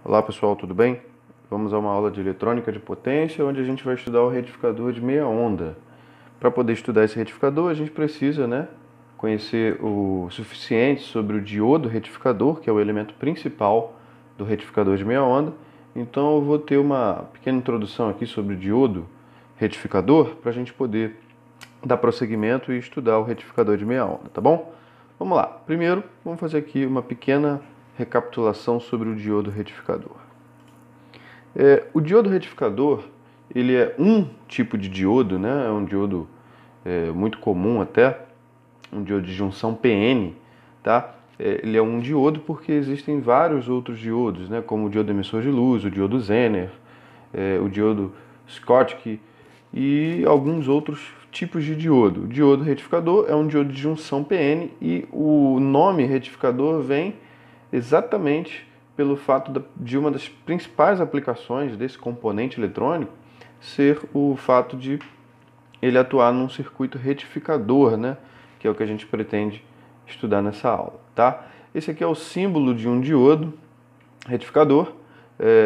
Olá pessoal, tudo bem? Vamos a uma aula de eletrônica de potência, onde a gente vai estudar o retificador de meia onda. Para poder estudar esse retificador, a gente precisa, conhecer o suficiente sobre o diodo retificador, que é o elemento principal do retificador de meia onda. Então eu vou ter uma pequena introdução aqui sobre o diodo retificador, para a gente poder dar prosseguimento e estudar o retificador de meia onda, tá bom? Vamos lá. Primeiro, vamos fazer aqui uma pequena recapitulação sobre o diodo retificador. O diodo retificador, ele é um tipo de diodo, né? É um diodo muito comum até, um diodo de junção PN, tá? Ele é um diodo porque existem vários outros diodos, né? Como o diodo emissor de luz, o diodo Zener, o diodo Schottky e alguns outros tipos de diodo. O diodo retificador é um diodo de junção PN e o nome retificador vem exatamente pelo fato de uma das principais aplicações desse componente eletrônico ser o fato de ele atuar num circuito retificador, né? Que é o que a gente pretende estudar nessa aula, tá? Esse aqui é o símbolo de um diodo retificador.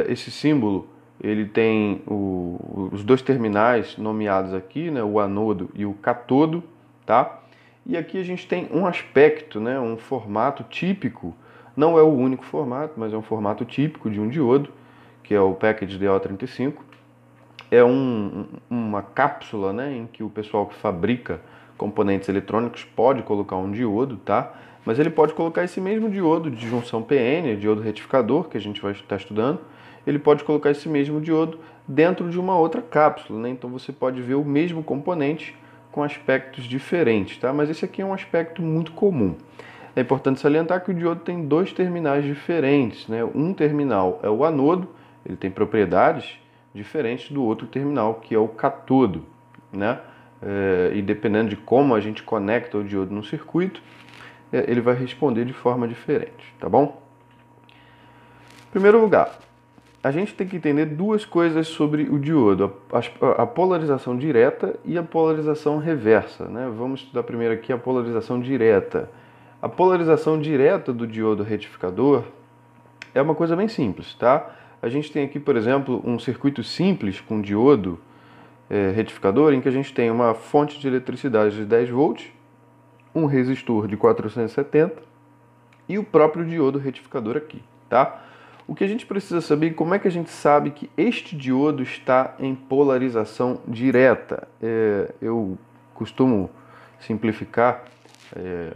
Esse símbolo ele tem os dois terminais nomeados aqui, né? O anodo e o cátodo, tá? E aqui a gente tem um aspecto, né? Um formato típico. Não é o único formato, mas é um formato típico de um diodo, que é o package DO35. É uma cápsula, né, em que o pessoal que fabrica componentes eletrônicos pode colocar um diodo, tá? Mas ele pode colocar esse mesmo diodo de junção PN, diodo retificador, que a gente vai estar estudando, ele pode colocar esse mesmo diodo dentro de uma outra cápsula, né? Então você pode ver o mesmo componente com aspectos diferentes, tá? Mas esse aqui é um aspecto muito comum. É importante salientar que o diodo tem dois terminais diferentes, né? Um terminal é o anodo, ele tem propriedades diferentes do outro terminal, que é o cátodo, né? E dependendo de como a gente conecta o diodo no circuito, ele vai responder de forma diferente, tá bom? Em primeiro lugar, a gente tem que entender duas coisas sobre o diodo, a polarização direta e a polarização reversa, né? Vamos estudar primeiro aqui a polarização direta. A polarização direta do diodo retificador é uma coisa bem simples, tá? A gente tem aqui, por exemplo, um circuito simples com diodo retificador, em que a gente tem uma fonte de eletricidade de 10 volts, um resistor de 470 e o próprio diodo retificador aqui, tá? O que a gente precisa saber é como é que a gente sabe que este diodo está em polarização direta. Eu costumo simplificar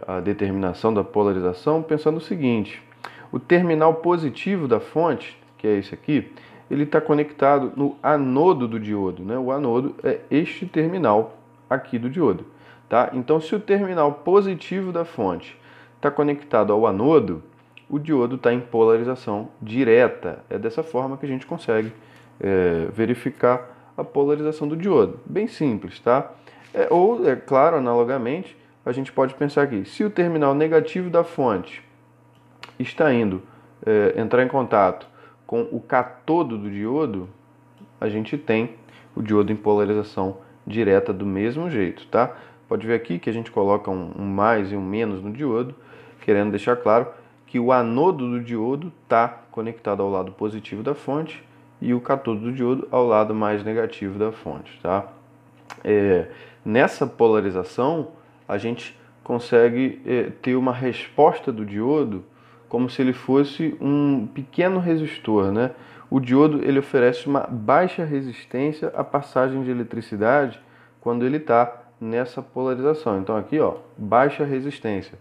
a determinação da polarização pensando o seguinte: o terminal positivo da fonte, que é esse aqui, ele está conectado no anodo do diodo, né? O anodo é este terminal aqui do diodo, tá? Então, se o terminal positivo da fonte está conectado ao anodo, o diodo está em polarização direta. É dessa forma que a gente consegue verificar a polarização do diodo. Bem simples, tá? Ou, é claro, analogamente, a gente pode pensar aqui, se o terminal negativo da fonte está indo entrar em contato com o cátodo do diodo, a gente tem o diodo em polarização direta do mesmo jeito, tá? Pode ver aqui que a gente coloca um mais e um menos no diodo, querendo deixar claro que o anodo do diodo está conectado ao lado positivo da fonte e o cátodo do diodo ao lado mais negativo da fonte, tá? Nessa polarização, a gente consegue ter uma resposta do diodo como se ele fosse um pequeno resistor, né? O diodo ele oferece uma baixa resistência à passagem de eletricidade quando ele está nessa polarização. Então aqui, ó, baixa resistência.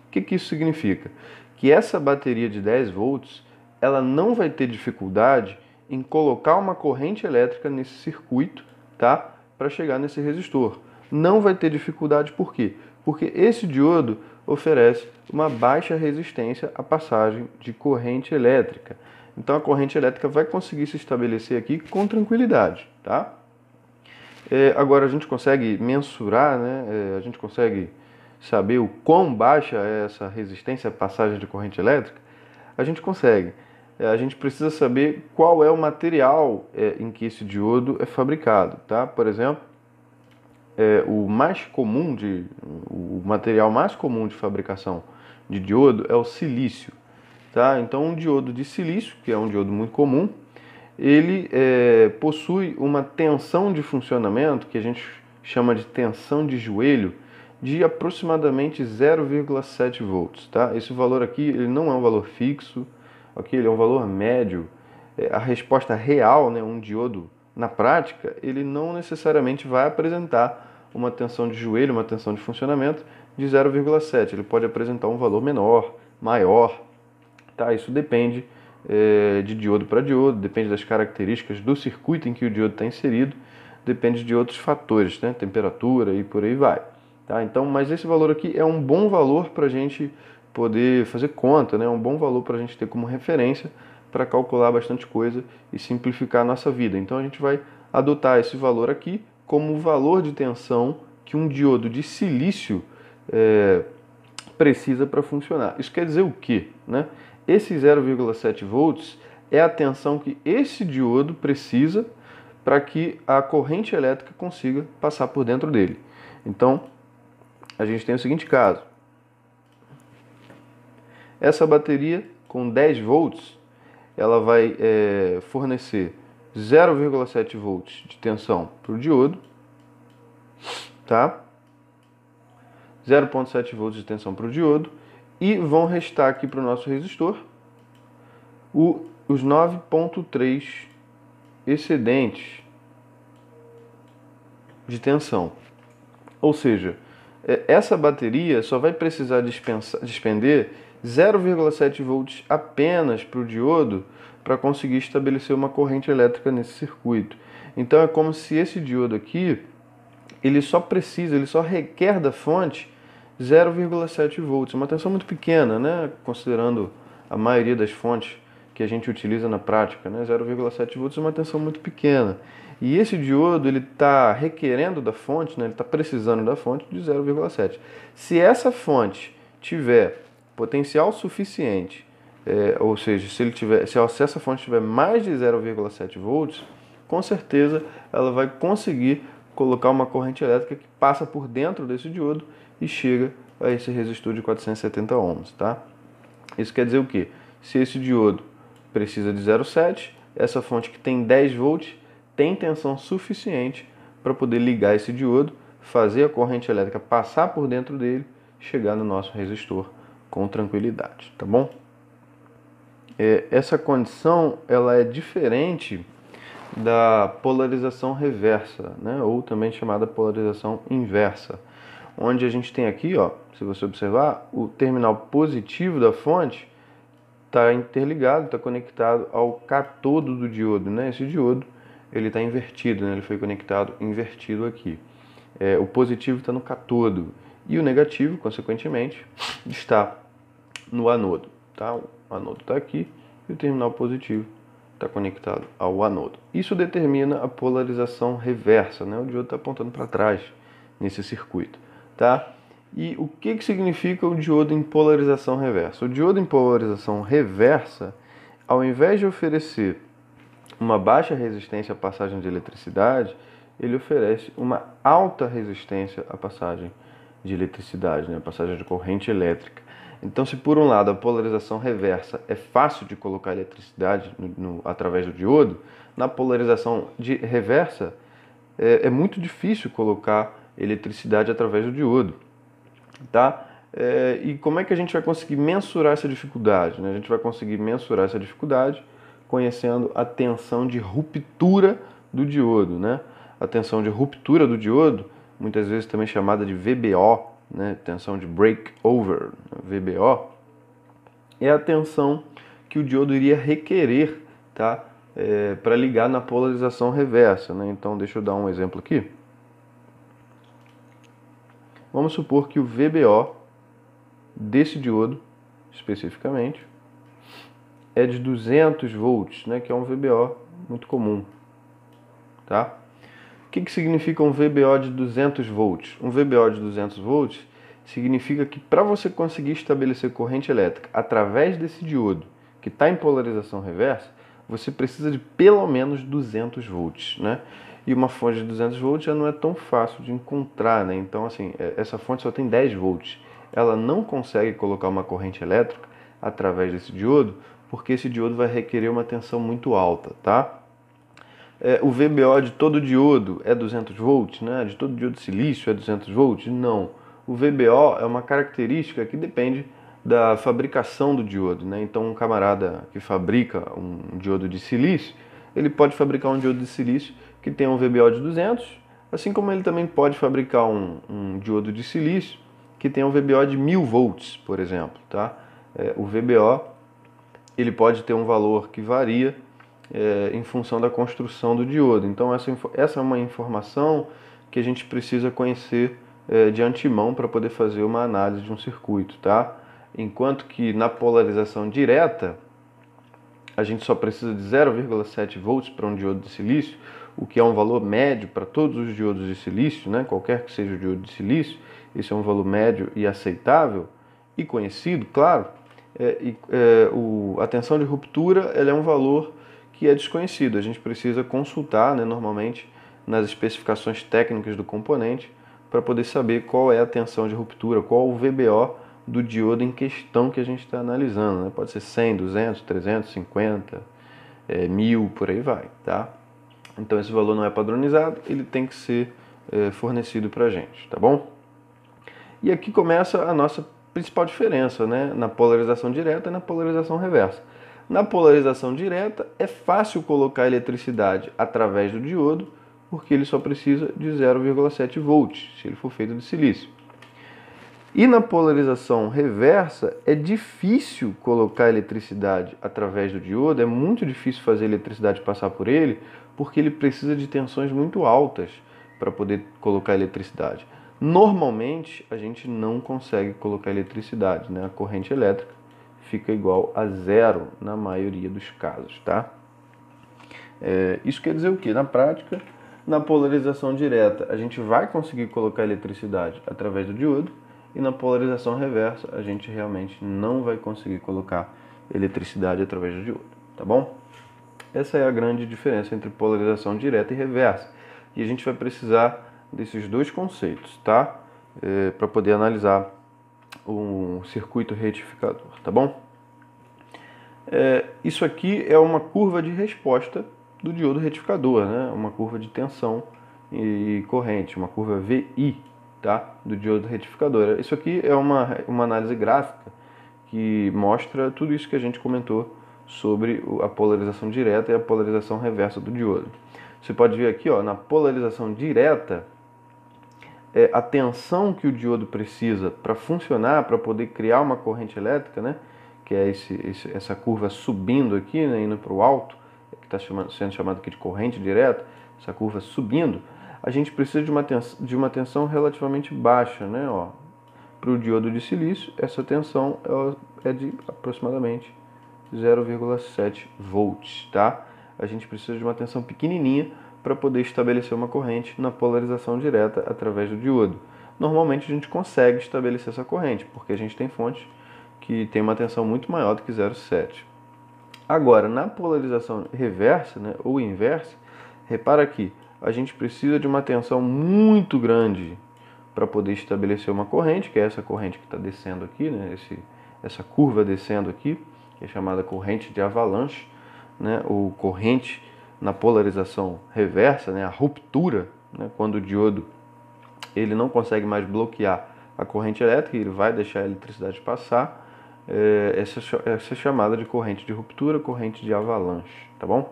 O que isso significa? Que essa bateria de 10 volts ela não vai ter dificuldade em colocar uma corrente elétrica nesse circuito, tá? Para chegar nesse resistor. Não vai ter dificuldade por quê? Porque esse diodo oferece uma baixa resistência à passagem de corrente elétrica. Então a corrente elétrica vai conseguir se estabelecer aqui com tranquilidade, tá? Agora a gente consegue mensurar, né? A gente consegue saber o quão baixa é essa resistência à passagem de corrente elétrica? A gente consegue. A gente precisa saber qual é o material em que esse diodo é fabricado, tá? Por exemplo, o material mais comum de fabricação de diodo é o silício. tá? Então, um diodo de silício, que é um diodo muito comum, ele possui uma tensão de funcionamento, que a gente chama de tensão de joelho, de aproximadamente 0,7 volts, tá? Esse valor aqui, ele não é um valor fixo, ok? Ele é um valor médio. A resposta real, né, um diodo na prática, ele não necessariamente vai apresentar uma tensão de joelho, uma tensão de funcionamento de 0,7. Ele pode apresentar um valor menor, maior, tá? Isso depende de diodo para diodo, depende das características do circuito em que o diodo está inserido, depende de outros fatores, né? Temperatura e por aí vai. Tá? Então, mas esse valor aqui é um bom valor para a gente poder fazer conta, né? Um bom valor para a gente ter como referência para calcular bastante coisa e simplificar a nossa vida. Então a gente vai adotar esse valor aqui como o valor de tensão que um diodo de silício precisa para funcionar. Isso quer dizer o quê? Né? Esse 0,7 volts é a tensão que esse diodo precisa para que a corrente elétrica consiga passar por dentro dele. Então, a gente tem o seguinte caso. Essa bateria com 10 volts, ela vai fornecer 0,7 volts de tensão para o diodo, tá? 0,7 volts de tensão para o diodo, e vão restar aqui para o nosso resistor os 9,3 excedentes de tensão. Ou seja, essa bateria só vai precisar despender 0,7 volts apenas para o diodo para conseguir estabelecer uma corrente elétrica nesse circuito. Então é como se esse diodo aqui, ele só requer da fonte 0,7 volts, uma tensão muito pequena, né? Considerando a maioria das fontes que a gente utiliza na prática, né? 0,7 volts é uma tensão muito pequena. E esse diodo ele está requerendo da fonte, né? Ele está precisando da fonte de 0,7. Se essa fonte tiver potencial suficiente, ou seja, se essa fonte tiver mais de 0,7 volts, com certeza ela vai conseguir colocar uma corrente elétrica que passa por dentro desse diodo e chega a esse resistor de 470 ohms, tá? Isso quer dizer o quê? Se esse diodo precisa de 0,7, essa fonte que tem 10 volts tem tensão suficiente para poder ligar esse diodo, fazer a corrente elétrica passar por dentro dele, chegar no nosso resistor com tranquilidade, tá bom? Essa condição ela é diferente da polarização reversa, né? Ou também chamada polarização inversa, onde a gente tem aqui, ó, se você observar, o terminal positivo da fonte está interligado, está conectado ao catodo do diodo, né? Esse diodo ele está invertido, né? Ele foi conectado invertido aqui. O positivo está no catodo e o negativo, consequentemente, está no anodo. Tá? O anodo está aqui e o terminal positivo está conectado ao anodo. Isso determina a polarização reversa, né? O diodo está apontando para trás nesse circuito. Tá? E o que significa o diodo em polarização reversa? O diodo em polarização reversa, ao invés de oferecer uma baixa resistência à passagem de eletricidade, ele oferece uma alta resistência à passagem de eletricidade, né? A passagem de corrente elétrica. Então, se por um lado a polarização reversa é fácil de colocar eletricidade através do diodo, na polarização reversa é muito difícil colocar eletricidade através do diodo. Tá? E como é que a gente vai conseguir mensurar essa dificuldade? Né? A gente vai conseguir mensurar essa dificuldade conhecendo a tensão de ruptura do diodo. Né? A tensão de ruptura do diodo, muitas vezes também chamada de VBO, né? Tensão de breakover, VBO, é a tensão que o diodo iria requerer, tá? Para ligar na polarização reversa. Né? Então, deixa eu dar um exemplo aqui. Vamos supor que o VBO desse diodo, especificamente, é de 200 volts, né, que é um VBO muito comum. Tá? O que significa um VBO de 200 volts? Um VBO de 200 volts significa que para você conseguir estabelecer corrente elétrica através desse diodo, que está em polarização reversa, você precisa de pelo menos 200 volts. Né? E uma fonte de 200 volts já não é tão fácil de encontrar, né? Então, assim, essa fonte só tem 10 volts. Ela não consegue colocar uma corrente elétrica através desse diodo, porque esse diodo vai requerer uma tensão muito alta, tá? O VBO de todo diodo é 200 volts, né? De todo diodo de silício é 200 volts? Não. O VBO é uma característica que depende da fabricação do diodo, né? Então, um camarada que fabrica um diodo de silício, ele pode fabricar um diodo de silício que tem um VBO de 200, assim como ele também pode fabricar um diodo de silício que tem um VBO de 1000 volts, por exemplo, tá? O VBO ele pode ter um valor que varia em função da construção do diodo. Então essa é uma informação que a gente precisa conhecer de antemão para poder fazer uma análise de um circuito, tá? Enquanto que na polarização direta a gente só precisa de 0,7 volts para um diodo de silício, o que é um valor médio para todos os diodos de silício, né? Qualquer que seja o diodo de silício, esse é um valor médio e aceitável e conhecido, claro. A tensão de ruptura ela é um valor que é desconhecido. A gente precisa consultar, né, normalmente nas especificações técnicas do componente para poder saber qual é a tensão de ruptura, qual o VBO do diodo em questão que a gente está analisando, né? Pode ser 100, 200, 350, 1000, por aí vai, tá? Então esse valor não é padronizado, ele tem que ser fornecido para a gente, tá bom? E aqui começa a nossa principal diferença, né? Na polarização direta e na polarização reversa. Na polarização direta é fácil colocar eletricidade através do diodo, porque ele só precisa de 0,7 volts, se ele for feito de silício. E na polarização reversa é difícil colocar eletricidade através do diodo, é muito difícil fazer a eletricidade passar por ele, porque ele precisa de tensões muito altas para poder colocar eletricidade. Normalmente a gente não consegue colocar eletricidade, né? A corrente elétrica fica igual a zero na maioria dos casos, tá? Isso quer dizer o quê? Na prática, na polarização direta a gente vai conseguir colocar eletricidade através do diodo, e na polarização reversa a gente realmente não vai conseguir colocar eletricidade através do diodo, tá bom? Essa é a grande diferença entre polarização direta e reversa. E a gente vai precisar desses dois conceitos, tá? Para poder analisar um circuito retificador, tá bom? Isso aqui é uma curva de resposta do diodo retificador, né? Uma curva de tensão e corrente, uma curva VI, tá? Do diodo retificador. Isso aqui é uma análise gráfica que mostra tudo isso que a gente comentou sobre a polarização direta e a polarização reversa do diodo. Você pode ver aqui, ó, na polarização direta, a tensão que o diodo precisa para funcionar, para poder criar uma corrente elétrica, né? Que é essa curva subindo aqui, né, indo para o alto, que está sendo chamado aqui de corrente direta, essa curva subindo, a gente precisa de uma tensão relativamente baixa, né? Para o diodo de silício, essa tensão é de aproximadamente 0,7 volts, tá? A gente precisa de uma tensão pequenininha para poder estabelecer uma corrente na polarização direta através do diodo. Normalmente a gente consegue estabelecer essa corrente, porque a gente tem fontes que tem uma tensão muito maior do que 0,7. Agora, na polarização reversa, né, ou inversa, repara que a gente precisa de uma tensão muito grande para poder estabelecer uma corrente, que é essa corrente que está descendo aqui, né, essa curva descendo aqui, que é chamada corrente de avalanche, né, ou corrente na polarização reversa, né, a ruptura, né, quando o diodo ele não consegue mais bloquear a corrente elétrica, ele vai deixar a eletricidade passar. Essa é chamada de corrente de ruptura, corrente de avalanche, tá bom?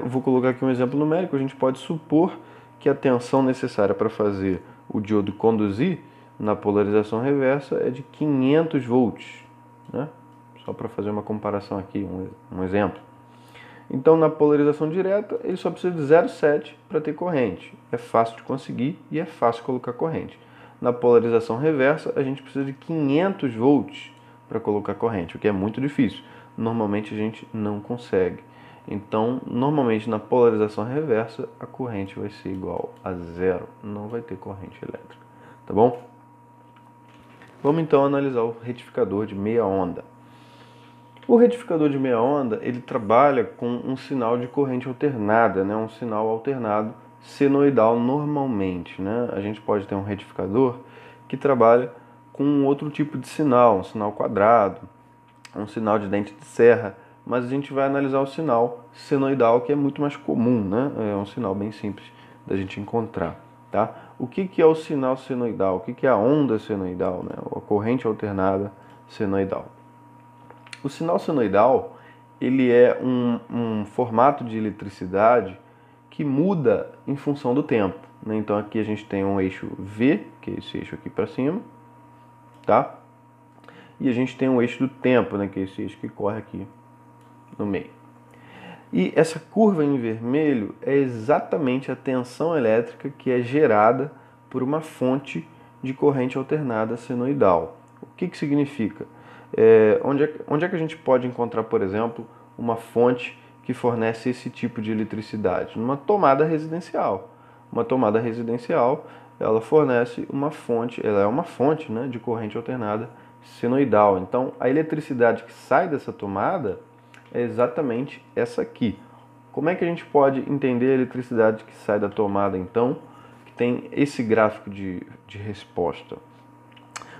Vou colocar aqui um exemplo numérico. A gente pode supor que a tensão necessária para fazer o diodo conduzir na polarização reversa é de 500 volts, né? Só para fazer uma comparação aqui, um exemplo. Então, na polarização direta, ele só precisa de 0,7 para ter corrente. É fácil de conseguir e é fácil colocar corrente. Na polarização reversa, a gente precisa de 500 volts para colocar corrente, o que é muito difícil. Normalmente a gente não consegue. Então, normalmente na polarização reversa, a corrente vai ser igual a zero. Não vai ter corrente elétrica, tá bom? Vamos então analisar o retificador de meia onda. O retificador de meia onda, ele trabalha com um sinal de corrente alternada, né? Um sinal alternado senoidal normalmente, né? A gente pode ter um retificador que trabalha com outro tipo de sinal, um sinal quadrado, um sinal de dente de serra, mas a gente vai analisar o sinal senoidal, que é muito mais comum, né? É um sinal bem simples da gente encontrar, tá? O que é o sinal senoidal? O que é a onda senoidal, né? A corrente alternada senoidal. O sinal senoidal, ele é um formato de eletricidade que muda em função do tempo, né? Então aqui a gente tem um eixo V, que é esse eixo aqui para cima, tá? E a gente tem um eixo do tempo, né? Que é esse eixo que corre aqui no meio. E essa curva em vermelho é exatamente a tensão elétrica que é gerada por uma fonte de corrente alternada senoidal. O que significa? Onde é que a gente pode encontrar, por exemplo, uma fonte que fornece esse tipo de eletricidade? Numa tomada residencial. Uma tomada residencial, ela fornece uma fonte, ela é uma fonte, né, de corrente alternada senoidal. Então, a eletricidade que sai dessa tomada é exatamente essa aqui. Como é que a gente pode entender a eletricidade que sai da tomada, então, que tem esse gráfico de resposta?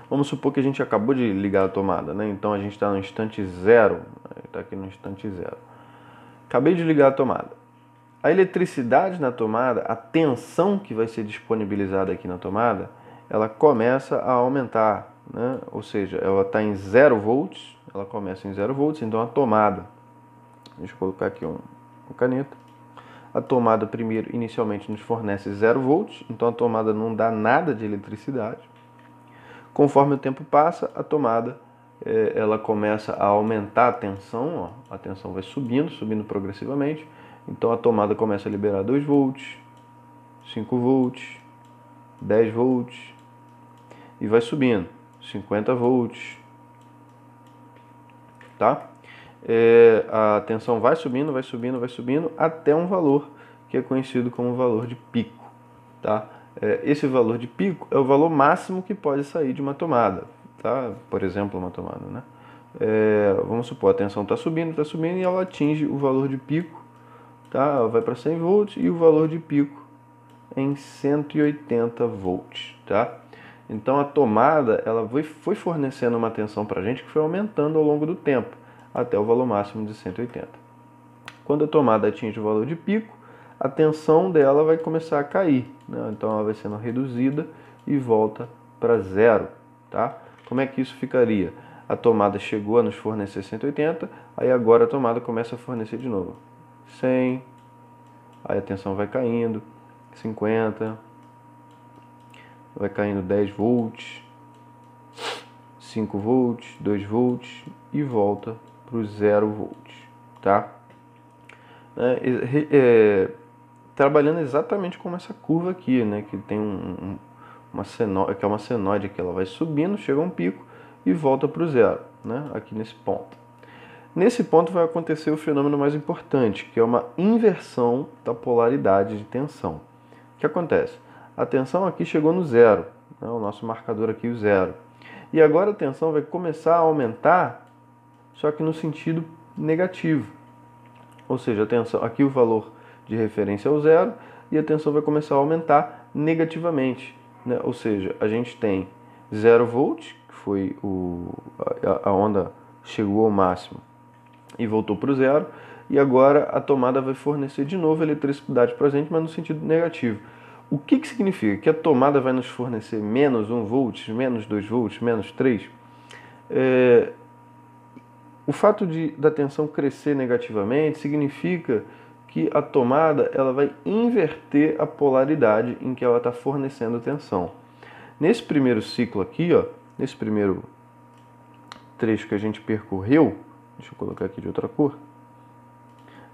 Vamos supor que a gente acabou de ligar a tomada, né? Então a gente está no instante zero, está aqui no instante zero. Acabei de ligar a tomada. A eletricidade na tomada, a tensão que vai ser disponibilizada aqui na tomada, ela começa a aumentar, né? Ou seja, ela está em 0 volts, ela começa em 0 volts, então a tomada, deixa eu colocar aqui uma caneta, a tomada primeiro inicialmente nos fornece 0 volts, então a tomada não dá nada de eletricidade. Conforme o tempo passa, a tomada ela começa a aumentar a tensão, ó, a tensão vai subindo progressivamente, então a tomada começa a liberar 2 volts, 5 volts, 10 volts, e vai subindo, 50 volts, tá? A tensão vai subindo, até um valor que é conhecido como valor de pico, tá? Esse valor de pico é o valor máximo que pode sair de uma tomada, tá? Por exemplo, uma tomada, né? Vamos supor, a tensão está subindo e ela atinge o valor de pico, tá? Ela vai para 100 volts e o valor de pico em 180 volts, tá? Então a tomada ela foi fornecendo uma tensão para a gente que foi aumentando ao longo do tempo, até o valor máximo de 180. Quando a tomada atinge o valor de pico, a tensão dela vai começar a cair, né? Então ela vai sendo reduzida e volta para zero, tá? Como é que isso ficaria? A tomada chegou a nos fornecer 180, aí agora a tomada começa a fornecer de novo 100, aí a tensão vai caindo, 50, vai caindo 10 volts, 5 volts, 2 volts e volta para os 0 volts, tá? Trabalhando exatamente como essa curva aqui, né? Que tem uma senoide que ela vai subindo, chega a um pico e volta para o zero, né? Aqui nesse ponto. Nesse ponto vai acontecer o fenômeno mais importante, que é uma inversão da polaridade de tensão. O que acontece? A tensão aqui chegou no zero, né? O nosso marcador aqui, o zero. E agora a tensão vai começar a aumentar, só que no sentido negativo. Ou seja, a tensão, aqui o valor de referência é o zero e a tensão vai começar a aumentar negativamente, né? Ou seja, a gente tem 0 volts, que foi a onda chegou ao máximo e voltou para o zero, e agora a tomada vai fornecer de novo eletricidade para a gente, mas no sentido negativo. O que significa? Que a tomada vai nos fornecer menos 1 volt, menos 2 volts, menos 3? O fato da tensão crescer negativamente significa que a tomada ela vai inverter a polaridade em que ela está fornecendo tensão. Nesse primeiro ciclo aqui, ó, nesse primeiro trecho que a gente percorreu, deixa eu colocar aqui de outra cor.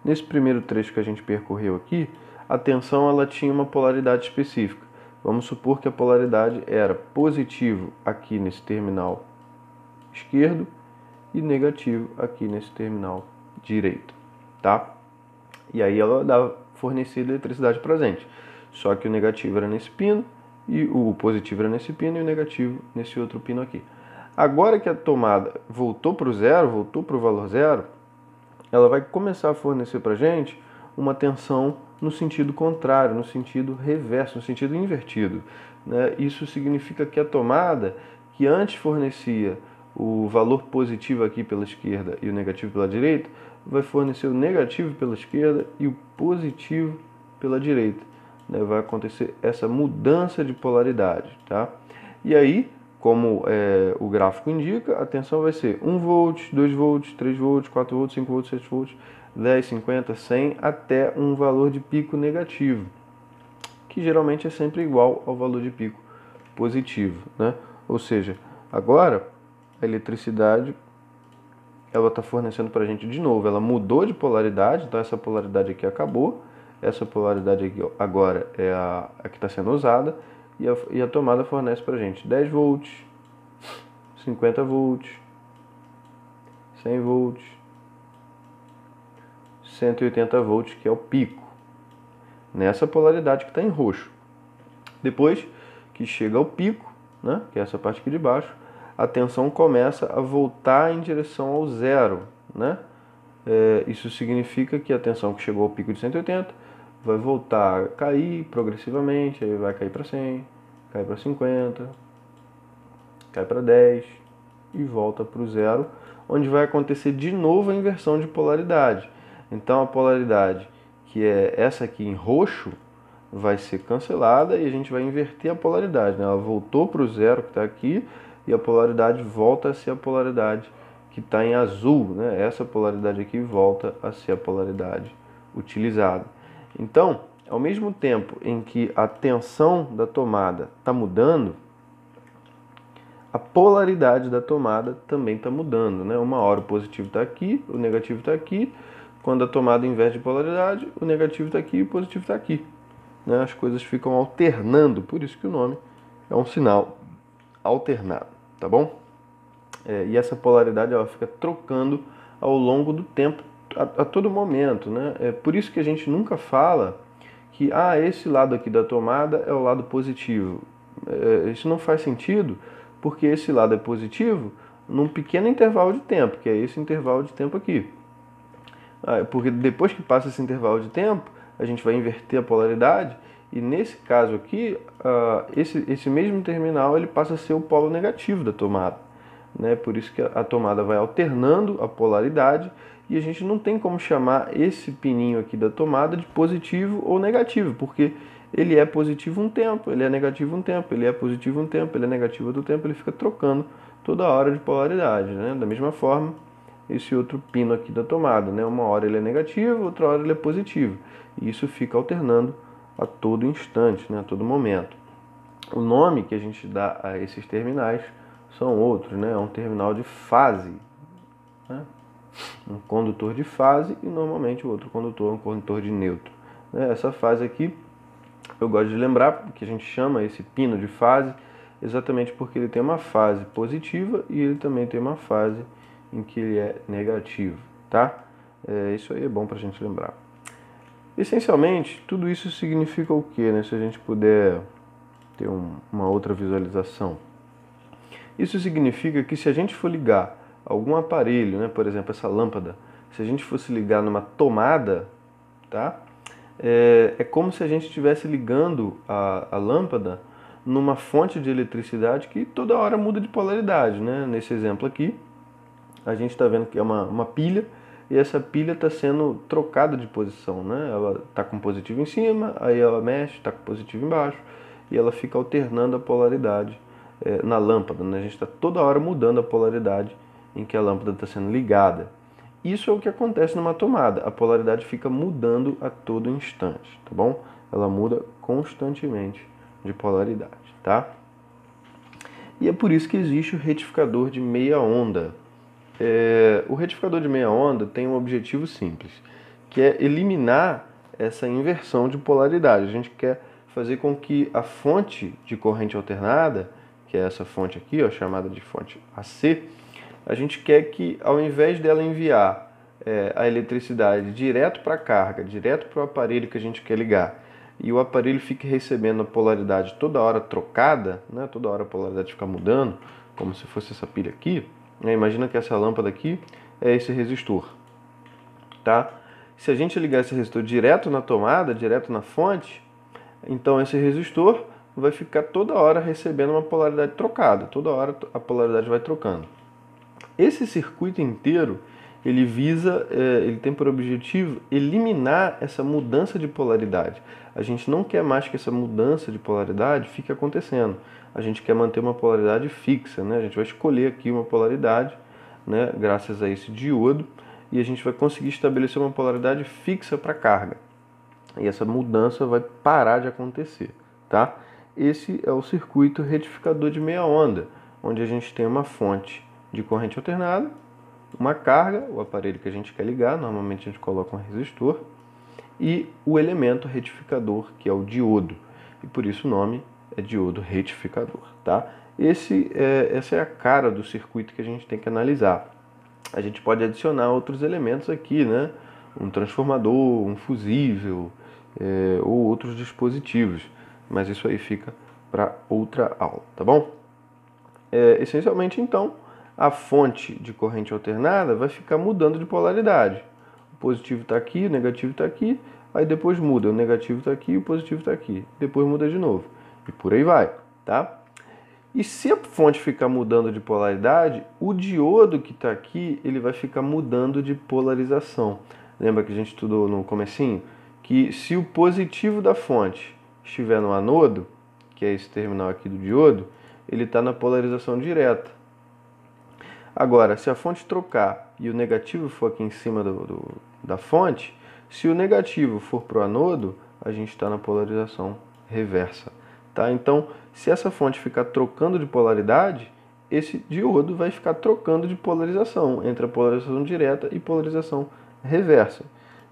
Nesse primeiro trecho que a gente percorreu aqui, a tensão ela tinha uma polaridade específica. Vamos supor que a polaridade era positivo aqui nesse terminal esquerdo e negativo aqui nesse terminal direito, tá? E aí ela dava fornecida eletricidade para a gente. Só que o negativo era nesse pino, e o positivo era nesse pino e o negativo nesse outro pino aqui. Agora que a tomada voltou para o zero, voltou para o valor zero, ela vai começar a fornecer para a gente uma tensão no sentido contrário, no sentido reverso, no sentido invertido, né? Isso significa que a tomada, que antes fornecia o valor positivo aqui pela esquerda e o negativo pela direita, vai fornecer o negativo pela esquerda e o positivo pela direita. Vai acontecer essa mudança de polaridade, tá? E aí, como o gráfico indica, a tensão vai ser 1 volt, 2 volts, 3 volts, 4 volts, 5 volts, 7 volts, 10, 50, 100, até um valor de pico negativo, que geralmente é sempre igual ao valor de pico positivo, né? Ou seja, agora a eletricidade ela está fornecendo para a gente de novo, ela mudou de polaridade, então essa polaridade aqui acabou, essa polaridade aqui agora é a que está sendo usada, e a tomada fornece para a gente 10 volts, 50 volts, 100 volts, 180 volts, que é o pico, nessa polaridade que está em roxo. Depois que chega ao pico, né, que é essa parte aqui de baixo, a tensão começa a voltar em direção ao zero, né? Isso significa que a tensão que chegou ao pico de 180 vai voltar a cair progressivamente, aí vai cair para 100, cai para 50, cai para 10 e volta para o zero, onde vai acontecer de novo a inversão de polaridade. Então a polaridade, que é essa aqui em roxo, vai ser cancelada e a gente vai inverter a polaridade, né? Ela voltou para o zero que está aqui e a polaridade volta a ser a polaridade que está em azul, né? Essa polaridade aqui volta a ser a polaridade utilizada. Então, ao mesmo tempo em que a tensão da tomada está mudando, a polaridade da tomada também está mudando, né? Uma hora o positivo está aqui, o negativo está aqui. Quando a tomada inverte de polaridade, o negativo está aqui e o positivo está aqui. Né? As coisas ficam alternando, por isso que o nome é um sinal alternado, tá bom? E essa polaridade ela fica trocando ao longo do tempo, a todo momento, né? É por isso que a gente nunca fala que esse lado aqui da tomada é o lado positivo. Isso não faz sentido, porque esse lado é positivo num pequeno intervalo de tempo, que é esse intervalo de tempo aqui. Porque depois que passa esse intervalo de tempo, a gente vai inverter a polaridade, e nesse caso aqui, esse mesmo terminal ele passa a ser o polo negativo da tomada. Né? Por isso que a tomada vai alternando a polaridade, e a gente não tem como chamar esse pininho aqui da tomada de positivo ou negativo, porque ele é positivo um tempo, ele é negativo um tempo, ele é positivo um tempo, ele é negativo outro tempo, ele fica trocando toda hora de polaridade. Né? Da mesma forma, esse outro pino aqui da tomada, né? Uma hora ele é negativo, outra hora ele é positivo. E isso fica alternando a todo instante, né? A todo momento. O nome que a gente dá a esses terminais são outros, né? É um terminal de fase, né? Um condutor de fase, e normalmente o outro condutor é um condutor de nêutron. Essa fase aqui, eu gosto de lembrar que a gente chama esse pino de fase exatamente porque ele tem uma fase positiva e ele também tem uma fase em que ele é negativo, tá? Isso aí é bom para a gente lembrar. Essencialmente, tudo isso significa o quê, né? Se a gente puder ter uma outra visualização. Isso significa que se a gente for ligar algum aparelho, né? Por exemplo, essa lâmpada, se a gente fosse ligar numa tomada, tá? É como se a gente estivesse ligando a lâmpada numa fonte de eletricidade que toda hora muda de polaridade, né? Nesse exemplo aqui, a gente está vendo que é uma pilha, e essa pilha está sendo trocada de posição, né? Ela está com positivo em cima, aí ela mexe, está com positivo embaixo, e ela fica alternando a polaridade na lâmpada, né? A gente está toda hora mudando a polaridade em que a lâmpada está sendo ligada. Isso é o que acontece numa tomada, a polaridade fica mudando a todo instante, tá bom? Ela muda constantemente de polaridade, tá? E é por isso que existe o retificador de meia onda. O retificador de meia onda tem um objetivo simples, que é eliminar essa inversão de polaridade. A gente quer fazer com que a fonte de corrente alternada, que é essa fonte aqui, ó, chamada de fonte AC, a gente quer que, ao invés dela enviar a eletricidade direto para a carga, direto para o aparelho que a gente quer ligar, e o aparelho fique recebendo a polaridade toda hora trocada, né? Toda hora a polaridade fica mudando, como se fosse essa pilha aqui. Imagina que essa lâmpada aqui é esse resistor, tá? Se a gente ligar esse resistor direto na tomada, direto na fonte, então esse resistor vai ficar toda hora recebendo uma polaridade trocada, toda hora a polaridade vai trocando. Esse circuito inteiro, ele tem por objetivo eliminar essa mudança de polaridade. A gente não quer mais que essa mudança de polaridade fique acontecendo. A gente quer manter uma polaridade fixa, né? A gente vai escolher aqui uma polaridade, né, graças a esse diodo, e a gente vai conseguir estabelecer uma polaridade fixa para a carga. E essa mudança vai parar de acontecer, tá? Esse é o circuito retificador de meia onda, onde a gente tem uma fonte de corrente alternada, uma carga, o aparelho que a gente quer ligar, normalmente a gente coloca um resistor, e o elemento retificador, que é o diodo, e por isso o nome é diodo retificador, tá? Essa é a cara do circuito que a gente tem que analisar. A gente pode adicionar outros elementos aqui, né? Um transformador, um fusível, ou outros dispositivos, mas isso aí fica para outra aula, tá bom? Essencialmente, então, a fonte de corrente alternada vai ficar mudando de polaridade. O positivo está aqui, o negativo está aqui, aí depois muda, o negativo está aqui, o positivo está aqui, depois muda de novo, e por aí vai, tá? E se a fonte ficar mudando de polaridade, o diodo que está aqui, ele vai ficar mudando de polarização. Lembra que a gente estudou no comecinho? Que se o positivo da fonte estiver no anodo, que é esse terminal aqui do diodo, ele está na polarização direta. Agora, se a fonte trocar e o negativo for aqui em cima da fonte, se o negativo for para o anodo, a gente está na polarização reversa. Tá? Então, se essa fonte ficar trocando de polaridade, esse diodo vai ficar trocando de polarização entre a polarização direta e polarização reversa.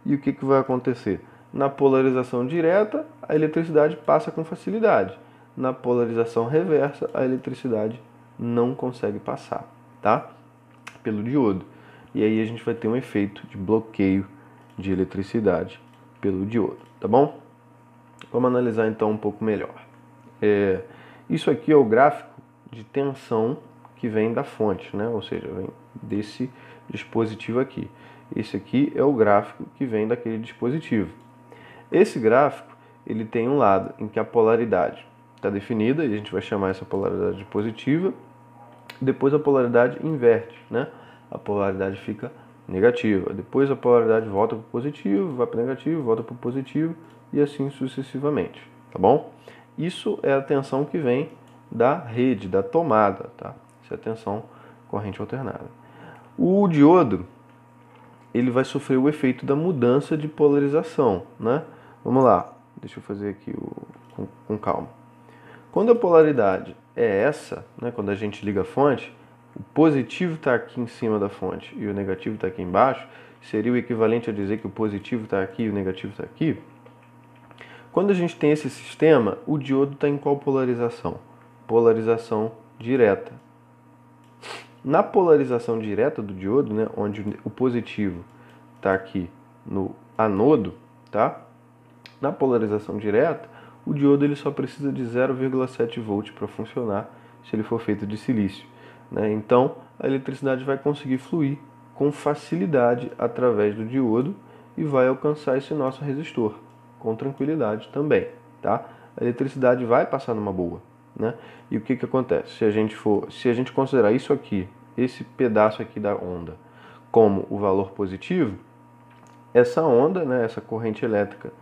E o que vai acontecer? Na polarização direta, a eletricidade passa com facilidade. Na polarização reversa, a eletricidade não consegue passar, tá? Pelo diodo. E aí a gente vai ter um efeito de bloqueio de eletricidade pelo diodo, tá bom? Vamos analisar então um pouco melhor. Isso aqui é o gráfico de tensão que vem da fonte, né? Ou seja, vem desse dispositivo aqui. Esse aqui é o gráfico que vem daquele dispositivo. Esse gráfico, ele tem um lado em que a polaridade está definida, e a gente vai chamar essa polaridade de positiva. Depois a polaridade inverte, né? A polaridade fica negativa. Depois a polaridade volta para o positivo, vai para o negativo, volta para o positivo, e assim sucessivamente, tá bom? Isso é a tensão que vem da rede, da tomada, tá? Isso é a tensão corrente alternada. O diodo, ele vai sofrer o efeito da mudança de polarização, né? Vamos lá, deixa eu fazer aqui com calma. Quando a polaridade é essa, né, quando a gente liga a fonte, o positivo está aqui em cima da fonte e o negativo está aqui embaixo, seria o equivalente a dizer que o positivo está aqui e o negativo está aqui. Quando a gente tem esse sistema, o diodo está em qual polarização? Polarização direta. Na polarização direta do diodo, né, onde o positivo está aqui no anodo, tá? Na polarização direta, o diodo ele só precisa de 0,7 volts para funcionar se ele for feito de silício, né? Então, a eletricidade vai conseguir fluir com facilidade através do diodo e vai alcançar esse nosso resistor com tranquilidade também, tá? A eletricidade vai passar numa boa, né? E o que acontece? Se a gente considerar isso aqui, esse pedaço aqui da onda, como o valor positivo, essa onda, né, essa corrente elétrica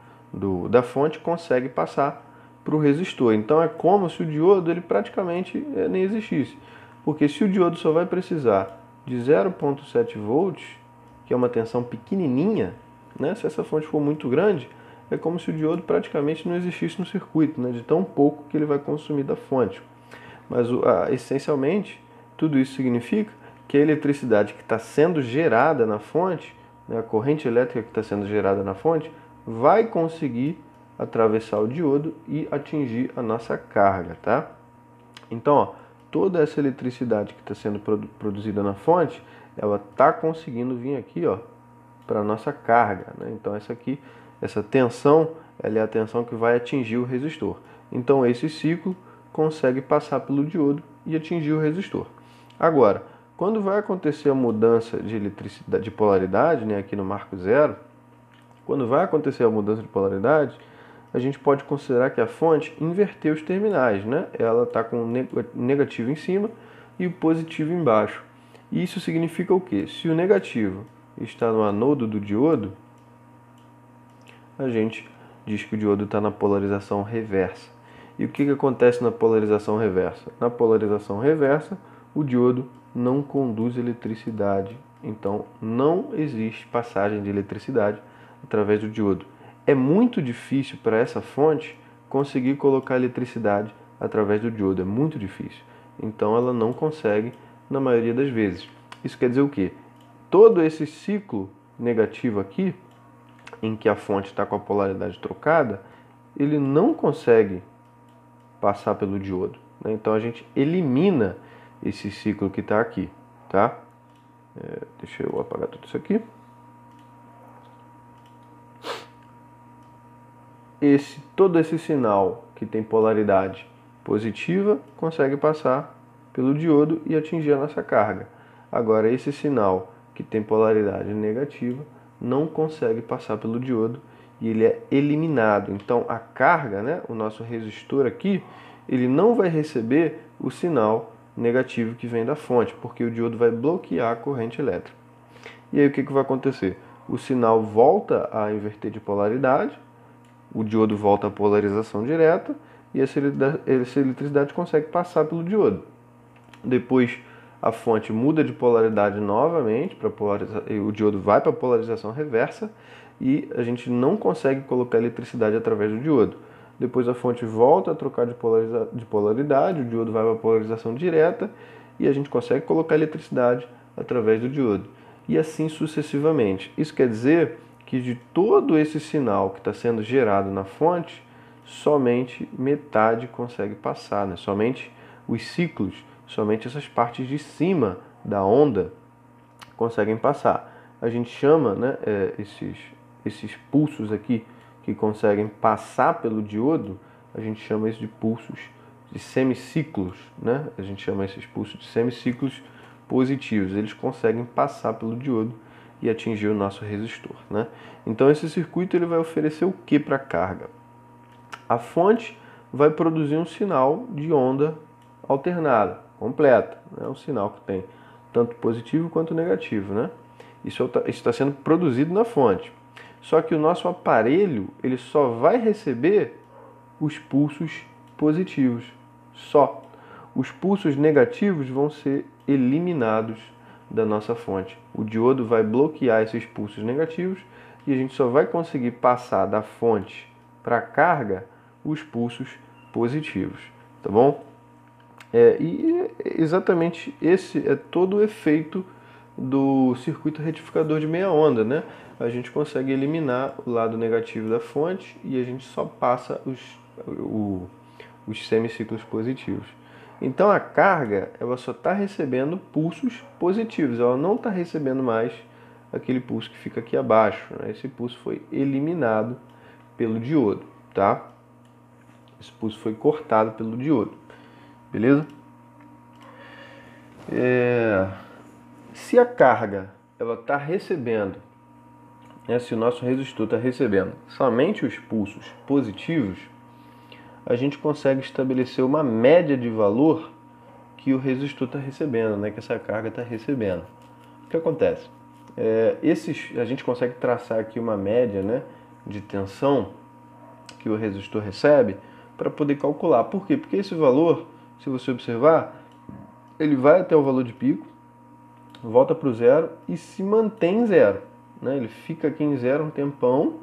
da fonte consegue passar para o resistor. Então é como se o diodo ele praticamente nem existisse, porque se o diodo só vai precisar de 0,7 volts, que é uma tensão pequenininha, né, se essa fonte for muito grande, é como se o diodo praticamente não existisse no circuito, né, de tão pouco que ele vai consumir da fonte. Mas essencialmente, tudo isso significa que a eletricidade que está sendo gerada na fonte, né, a corrente elétrica que está sendo gerada na fonte, vai conseguir atravessar o diodo e atingir a nossa carga, tá? Então, ó, toda essa eletricidade que está sendo produzida na fonte, ela está conseguindo vir aqui, ó, para a nossa carga, né? Então essa tensão, ela é a tensão que vai atingir o resistor. Então esse ciclo consegue passar pelo diodo e atingir o resistor. Agora, quando vai acontecer a mudança de eletricidade, de polaridade, né, aqui no marco zero, quando vai acontecer a mudança de polaridade, a gente pode considerar que a fonte inverteu os terminais, né? Ela está com o negativo em cima e o positivo embaixo. E isso significa o quê? Se o negativo está no anodo do diodo, a gente diz que o diodo está na polarização reversa. E o que acontece na polarização reversa? Na polarização reversa, o diodo não conduz eletricidade, então não existe passagem de eletricidade através do diodo. É muito difícil para essa fonte conseguir colocar eletricidade através do diodo, é muito difícil. Então ela não consegue na maioria das vezes. Isso quer dizer o quê? Todo esse ciclo negativo aqui, em que a fonte está com a polaridade trocada, ele não consegue passar pelo diodo, né? Então a gente elimina esse ciclo que está aqui, tá? Deixa eu apagar tudo isso aqui. Todo esse sinal que tem polaridade positiva consegue passar pelo diodo e atingir a nossa carga. Agora esse sinal que tem polaridade negativa não consegue passar pelo diodo e ele é eliminado. Então a carga, né, o nosso resistor aqui, ele não vai receber o sinal negativo que vem da fonte, porque o diodo vai bloquear a corrente elétrica. E aí o que vai acontecer? O sinal volta a inverter de polaridade, o diodo volta à polarização direta e essa eletricidade consegue passar pelo diodo. Depois a fonte muda de polaridade novamente, o diodo vai para a polarização reversa e a gente não consegue colocar eletricidade através do diodo. Depois a fonte volta a trocar de polaridade, o diodo vai para a polarização direta e a gente consegue colocar eletricidade através do diodo. E assim sucessivamente. Isso quer dizer que de todo esse sinal que está sendo gerado na fonte, somente metade consegue passar, né? Somente os ciclos, somente essas partes de cima da onda conseguem passar. A gente chama, né, esses pulsos aqui que conseguem passar pelo diodo, a gente chama isso de pulsos de semiciclos, né? A gente chama esses pulsos de semiciclos positivos. Eles conseguem passar pelo diodo e atingir o nosso resistor, né? Então esse circuito ele vai oferecer o que para a carga? A fonte vai produzir um sinal de onda alternada, completa, né? Um sinal que tem tanto positivo quanto negativo, né? Isso está sendo produzido na fonte. Só que o nosso aparelho ele só vai receber os pulsos positivos, só. Os pulsos negativos vão ser eliminados da nossa fonte. O diodo vai bloquear esses pulsos negativos e a gente só vai conseguir passar da fonte para a carga os pulsos positivos, tá bom? E exatamente esse é todo o efeito do circuito retificador de meia onda, né? A gente consegue eliminar o lado negativo da fonte e a gente só passa os semiciclos positivos. Então a carga ela só está recebendo pulsos positivos, ela não está recebendo mais aquele pulso que fica aqui abaixo, né? Esse pulso foi eliminado pelo diodo, tá? Esse pulso foi cortado pelo diodo, beleza? Se a carga ela está recebendo, né, se o nosso resistor está recebendo somente os pulsos positivos, a gente consegue estabelecer uma média de valor que o resistor está recebendo, né, que essa carga está recebendo. O que acontece? A gente consegue traçar aqui uma média, né, de tensão que o resistor recebe para poder calcular. Por quê? Porque esse valor, se você observar, ele vai até o valor de pico, volta para o zero e se mantém zero, né? Ele fica aqui em zero um tempão,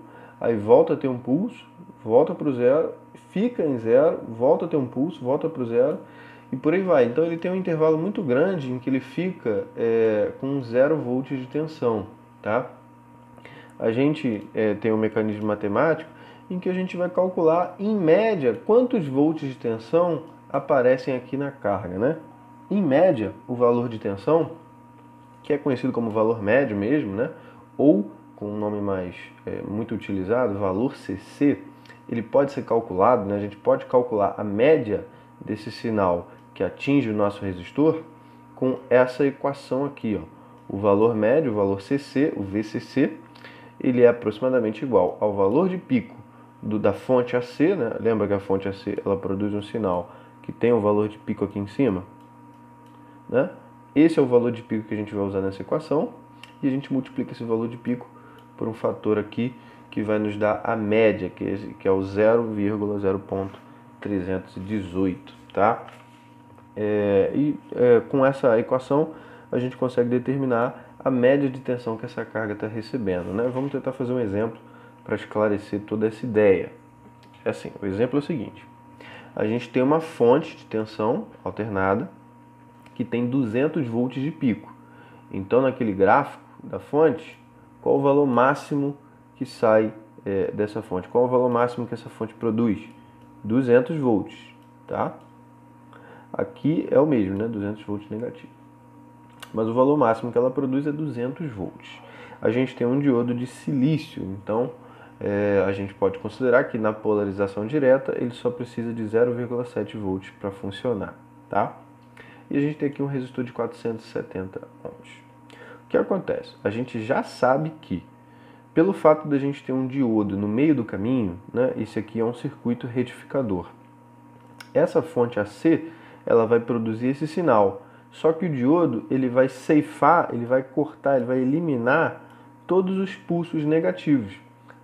aí volta a ter um pulso, volta para o zero, fica em zero, volta a ter um pulso, volta para o zero e por aí vai. Então ele tem um intervalo muito grande em que ele fica com 0 volts de tensão, tá? A gente tem um mecanismo matemático em que a gente vai calcular, em média, quantos volts de tensão aparecem aqui na carga, né? Em média, o valor de tensão, que é conhecido como valor médio mesmo, né? Ou com um nome mais muito utilizado, valor CC, ele pode ser calculado, né? A gente pode calcular a média desse sinal que atinge o nosso resistor com essa equação aqui, ó. O valor médio, o valor CC, o VCC, ele é aproximadamente igual ao valor de pico da fonte AC, né? Lembra que a fonte AC ela produz um sinal que tem um valor de pico aqui em cima, né? Esse é o valor de pico que a gente vai usar nessa equação e a gente multiplica esse valor de pico por um fator aqui que vai nos dar a média, que é o 0,0.318, tá? Com essa equação a gente consegue determinar a média de tensão que essa carga está recebendo, né? Vamos tentar fazer um exemplo para esclarecer toda essa ideia. É assim, o exemplo é o seguinte: a gente tem uma fonte de tensão alternada que tem 200 volts de pico. Então, naquele gráfico da fonte, qual o valor máximo que sai dessa fonte? Qual o valor máximo que essa fonte produz? 200 volts, tá? Aqui é o mesmo, né? 200 volts negativo. Mas o valor máximo que ela produz é 200 volts. A gente tem um diodo de silício, então a gente pode considerar que na polarização direta ele só precisa de 0,7 volts para funcionar, tá? E a gente tem aqui um resistor de 470 ohms. O que acontece? A gente já sabe que, pelo fato de a gente ter um diodo no meio do caminho, né, esse aqui é um circuito retificador. Essa fonte AC, ela vai produzir esse sinal. Só que o diodo, ele vai ceifar, ele vai cortar, ele vai eliminar todos os pulsos negativos.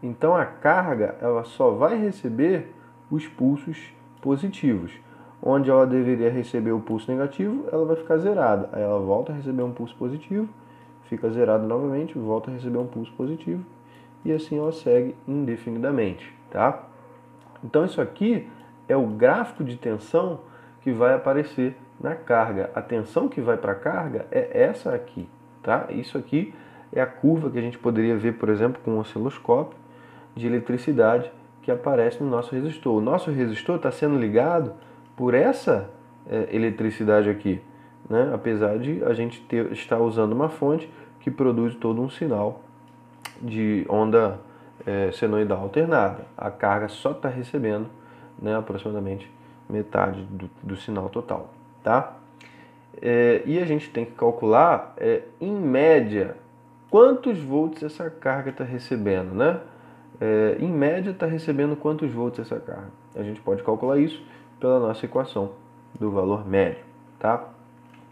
Então a carga, ela só vai receber os pulsos positivos. Onde ela deveria receber o pulso negativo, ela vai ficar zerada. Aí ela volta a receber um pulso positivo, fica zerada novamente, volta a receber um pulso positivo, e assim ela segue indefinidamente, tá? Então isso aqui é o gráfico de tensão que vai aparecer na carga. A tensão que vai para a carga é essa aqui, tá? Isso aqui é a curva que a gente poderia ver, por exemplo, com um osciloscópio de eletricidade que aparece no nosso resistor. O nosso resistor está sendo ligado por essa eletricidade aqui, né? Apesar de a gente estar usando uma fonte que produz todo um sinal de onda senoidal alternada. A carga só está recebendo, né, aproximadamente metade do sinal total, tá? E a gente tem que calcular, em média, quantos volts essa carga está recebendo, né? Em média, está recebendo quantos volts essa carga? A gente pode calcular isso pela nossa equação do valor médio, tá?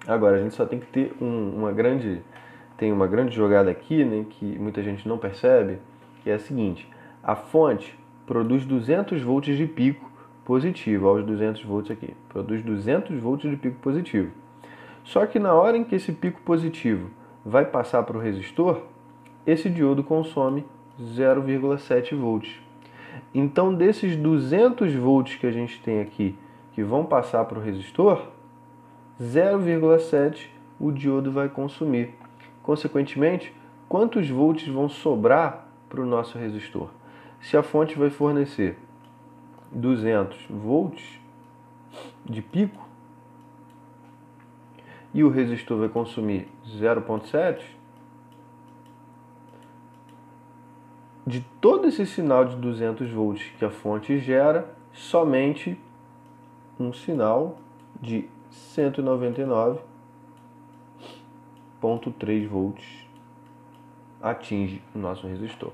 Agora, a gente só tem que ter uma grande jogada aqui, né, que muita gente não percebe, que é a seguinte: a fonte produz 200 volts de pico positivo, aos 200 volts aqui, produz 200 volts de pico positivo. Só que na hora em que esse pico positivo vai passar para o resistor, esse diodo consome 0,7 volts. Então, desses 200 volts que a gente tem aqui, que vão passar para o resistor, 0,7 o diodo vai consumir. Consequentemente, quantos volts vão sobrar para o nosso resistor? Se a fonte vai fornecer 200 volts de pico e o resistor vai consumir 0,7, de todo esse sinal de 200 volts que a fonte gera, somente um sinal de 199,3 volts atinge o nosso resistor.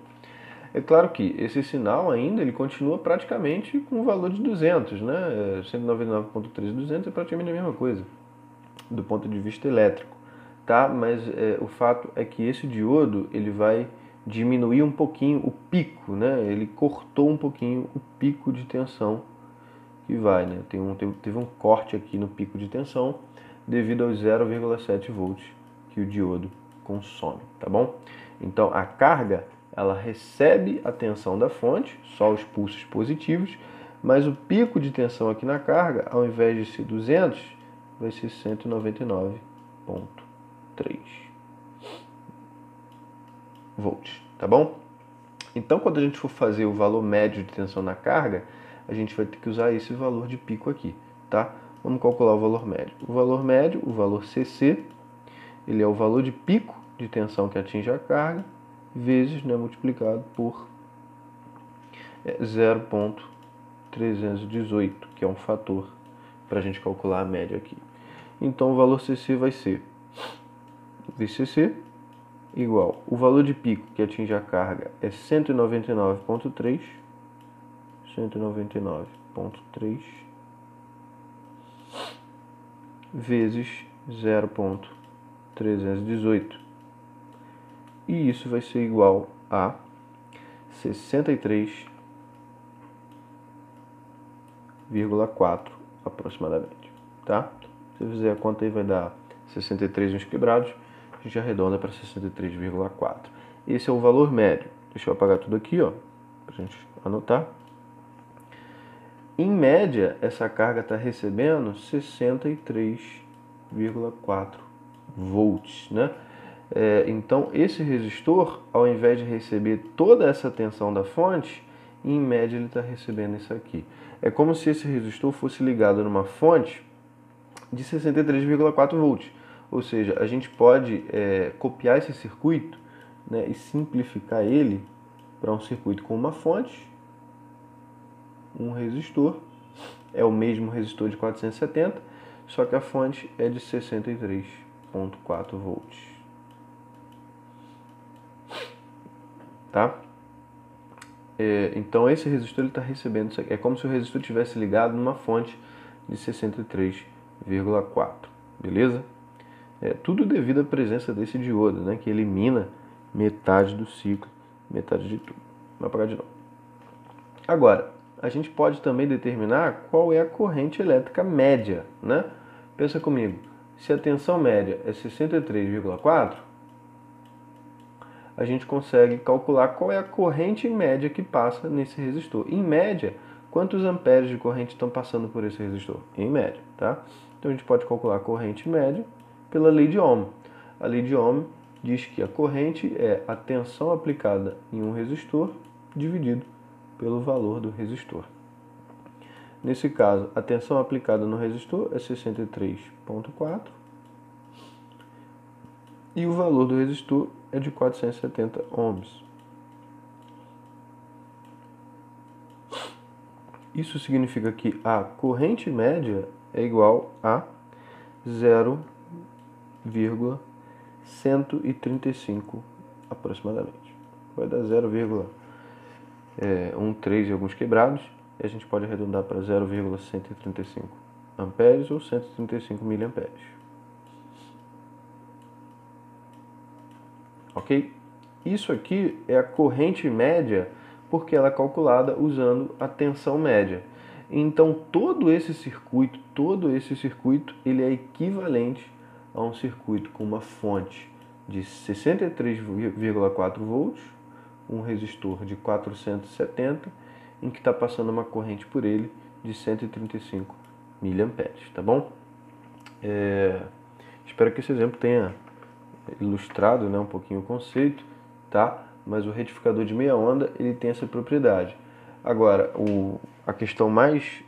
É claro que esse sinal ainda ele continua praticamente com o valor de 200, né? 199,3 e 200 é praticamente a mesma coisa do ponto de vista elétrico, tá? Mas o fato é que esse diodo ele vai diminuir um pouquinho o pico, né? Ele cortou um pouquinho o pico de tensão que vai, né? Teve um corte aqui no pico de tensão devido aos 0,7 volts que o diodo consome, tá bom? Então a carga ela recebe a tensão da fonte, só os pulsos positivos, mas o pico de tensão aqui na carga, ao invés de ser 200, vai ser 199,3 volts, tá bom? Então, quando a gente for fazer o valor médio de tensão na carga, a gente vai ter que usar esse valor de pico aqui, tá? Vamos calcular o valor médio. O valor médio, o valor CC, ele é o valor de pico de tensão que atinge a carga, vezes, né, multiplicado por 0,318, que é um fator para a gente calcular a média aqui. Então, o valor CC vai ser VCC igual, o valor de pico que atinge a carga é 199,3, vezes 0,318. 318. E isso vai ser igual a 63,4 aproximadamente, tá? Se fizer a conta aí vai dar 63 uns quebrados, a gente arredonda para 63,4. Esse é o valor médio. Deixa eu apagar tudo aqui, ó, pra gente anotar. Em média, essa carga está recebendo 63,4 volts, né? Então, esse resistor, ao invés de receber toda essa tensão da fonte, em média ele está recebendo isso aqui. É como se esse resistor fosse ligado numa fonte de 63,4 volts. Ou seja, a gente pode copiar esse circuito, né, e simplificar ele para um circuito com uma fonte, um resistor, é o mesmo resistor de 470, só que a fonte é de 63,4 volts. Tá? Então esse resistor está recebendo isso aqui. É como se o resistor tivesse ligado numa fonte de 63,4, beleza? Tudo devido à presença desse diodo, né, que elimina metade do ciclo, metade de tudo. Vou apagar de novo. Agora, a gente pode também determinar qual é a corrente elétrica média, né? Pensa comigo, se a tensão média é 63,4, a gente consegue calcular qual é a corrente média que passa nesse resistor. Em média, quantos amperes de corrente estão passando por esse resistor? Em média, tá? Então a gente pode calcular a corrente média pela lei de Ohm. A lei de Ohm diz que a corrente é a tensão aplicada em um resistor dividido pelo valor do resistor. Nesse caso, a tensão aplicada no resistor é 63,4 e o valor do resistor é de 470 ohms. Isso significa que a corrente média é igual a 0,135 aproximadamente. Vai dar 0,13 e alguns quebrados, e a gente pode arredondar para 0,135 amperes ou 135 miliamperes. Ok? Isso aqui é a corrente média porque ela é calculada usando a tensão média. Então todo esse circuito, ele é equivalente a um circuito com uma fonte de 63,4 volts, um resistor de 470, em que está passando uma corrente por ele de 135 miliamperes, tá bom? Espero que esse exemplo tenha ilustrado, né, um pouquinho o conceito, tá? Mas o retificador de meia onda, ele tem essa propriedade. Agora, a questão mais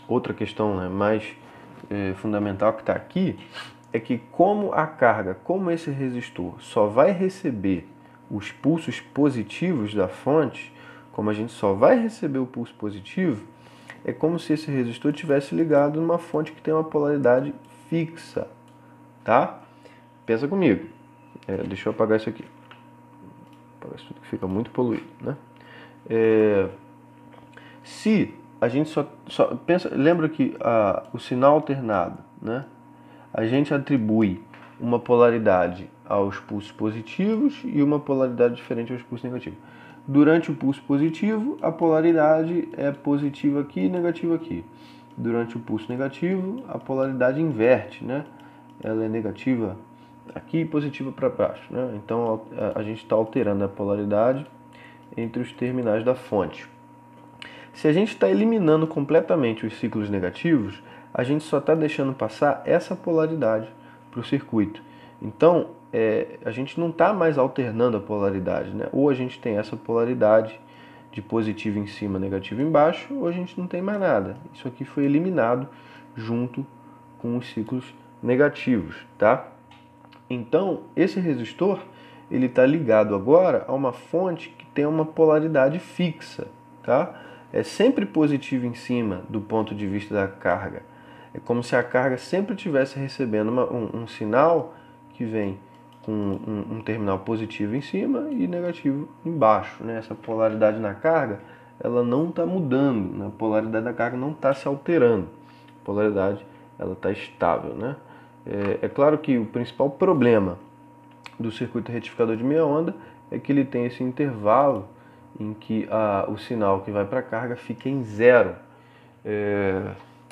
outra questão, né, mais fundamental que está aqui é que como esse resistor só vai receber os pulsos positivos da fonte, como a gente só vai receber o pulso positivo, é como se esse resistor tivesse ligado numa fonte que tem uma polaridade fixa, tá? Pensa comigo. Deixa eu apagar isso aqui. Apagar isso tudo que fica muito poluído, né? Se a gente só pensa, lembra que o sinal alternado, né? A gente atribui uma polaridade aos pulsos positivos e uma polaridade diferente aos pulsos negativos. Durante o pulso positivo, a polaridade é positiva aqui e negativa aqui. Durante o pulso negativo, a polaridade inverte, né? Ela é negativa aqui e positiva para baixo, né? Então a gente está alterando a polaridade entre os terminais da fonte. Se a gente está eliminando completamente os ciclos negativos, a gente só está deixando passar essa polaridade para o circuito. Então a gente não está mais alternando a polaridade, né? Ou a gente tem essa polaridade de positivo em cima, negativo embaixo, ou a gente não tem mais nada. Isso aqui foi eliminado junto com os ciclos negativos, tá? Então, esse resistor, ele está ligado agora a uma fonte que tem uma polaridade fixa, tá? É sempre positivo em cima do ponto de vista da carga. É como se a carga sempre estivesse recebendo um sinal que vem com um terminal positivo em cima e negativo embaixo, né? Essa polaridade na carga, ela não está mudando, né? A polaridade da carga não está se alterando. A polaridade, ela está estável, né? É claro que o principal problema do circuito retificador de meia onda é que ele tem esse intervalo em que o sinal que vai para a carga fica em zero.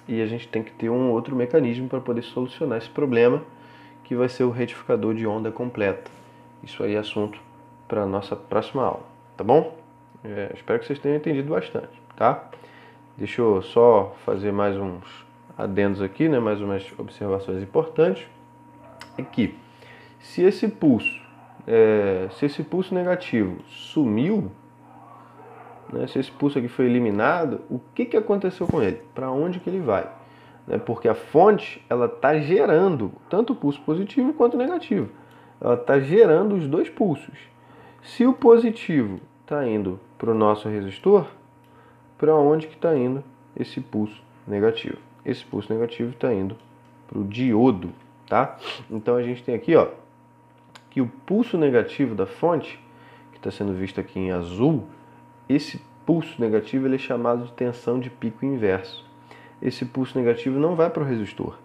E a gente tem que ter um outro mecanismo para poder solucionar esse problema, que vai ser o retificador de onda completa. Isso aí é assunto para a nossa próxima aula, tá bom? Espero que vocês tenham entendido bastante, tá? Deixa eu só fazer mais uns adendos aqui, né? Mais umas observações importantes. É que se esse pulso negativo sumiu, né? Se esse pulso aqui foi eliminado, o que aconteceu com ele? Para onde que ele vai? Porque a fonte ela está gerando tanto o pulso positivo quanto o negativo. Ela está gerando os dois pulsos. Se o positivo está indo para o nosso resistor, para onde que está indo esse pulso negativo? Esse pulso negativo está indo para o diodo, tá? Então a gente tem aqui, ó, que o pulso negativo da fonte, que está sendo visto aqui em azul, esse pulso negativo ele é chamado de tensão de pico inverso. Esse pulso negativo não vai para o resistor,